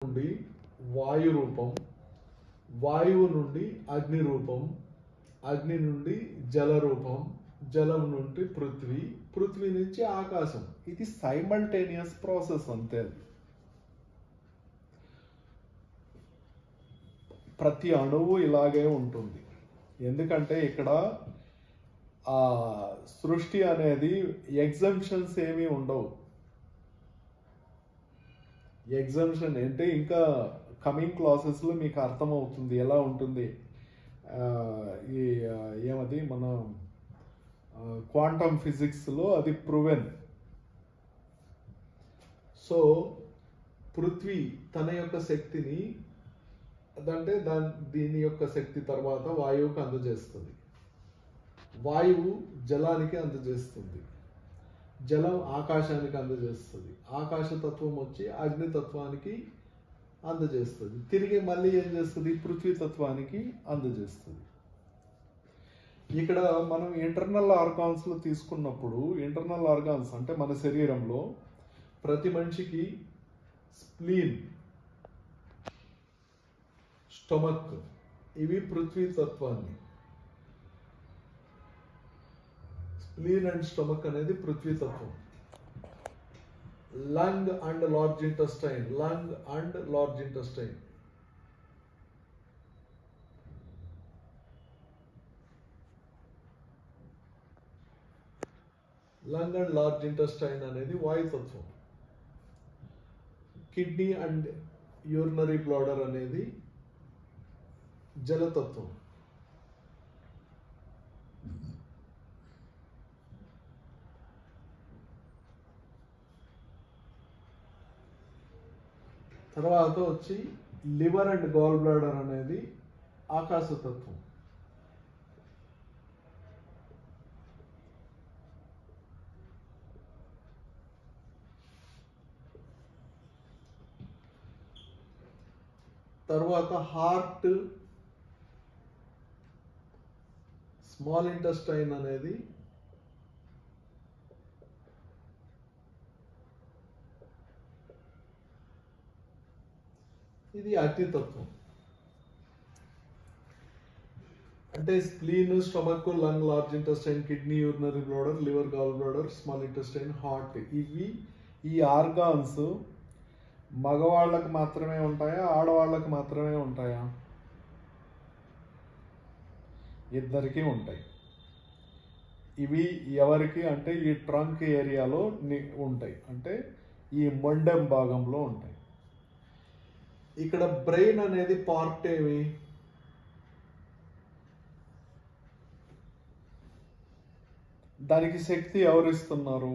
నుండి వాయు రూపం, వాయువు నుండి అగ్ని రూపం, అగ్ని నుండి జల రూపం, జలం నుండి పృథ్వీ, పృథ్వీ నుంచి ఆకాశం. ఇది సైమల్టేనియస్ ప్రాసెస్ అంతే. ప్రతి అణువు ఇలాగే ఉంటుంది. ఎందుకంటే ఇక్కడ ఆ సృష్టి అనేది ఎగ్జంప్షన్స్ ఏమీ ఉండవు. ఎగ్జంప్షన్ అంటే ఇంకా కమింగ్ క్లాసెస్లో మీకు అర్థమవుతుంది ఎలా ఉంటుంది. ఈ ఏమది మన క్వాంటమ్ ఫిజిక్స్లో అది ప్రూవెన్. సో పృథ్వీ తన యొక్క శక్తిని అదంటే దీని యొక్క శక్తి తర్వాత వాయువుకి అందజేస్తుంది, వాయువు జలానికి అందజేస్తుంది, జలం ఆకాశానికి అందజేస్తుంది, ఆకాశతత్వం వచ్చి అగ్నితత్వానికి అందజేస్తుంది, తిరిగి మళ్ళీ ఏం చేస్తుంది పృథ్వీతత్వానికి అందజేస్తుంది. ఇక్కడ మనం ఇంటర్నల్ ఆర్గాన్స్లో తీసుకున్నప్పుడు, ఇంటర్నల్ ఆర్గాన్స్ అంటే మన శరీరంలో ప్రతి మనిషికి స్ప్లీన్, స్టమక్ ఇవి పృథ్వీతత్వాన్ని, స్ప్లీన్ అండ్ స్టమక్ అనేది పృథ్వీతత్వం. Lung and large intestine, lung and large intestine lung and large intestine అనేది వాయుతత్వం. కిడ్నీ అండ్ యూరినరీ బ్లాడర్ అనేది జలతత్వం. తర్వాత వచ్చి లివర్ అండ్ గాల్ బ్లాడర్ అనేది ఆకాశతత్వం. తర్వాత హార్ట్, స్మాల్ ఇంటెస్టైన్ అనేది ఇది అగ్నితత్వం. అంటే spleen, stomach, lung, large intestine, kidney, urinary bladder, liver, gall bladder, small intestine, heart, ఇవి ఈ ఆర్గాన్స్ మగవాళ్ళకు మాత్రమే ఉంటాయా, ఆడవాళ్ళకు మాత్రమే ఉంటాయా? ఇద్దరికీ ఉంటాయి. ఇవి ఎవరికి అంటే ఈ ట్రంక్ ఏరియాలో ఉంటాయి, అంటే ఈ మొండెం భాగంలో ఉంటాయి. ఇక్కడ బ్రెయిన్ అనేది పార్ట్ ఏమి? దానికి శక్తి ఎవరు ఇస్తున్నారు?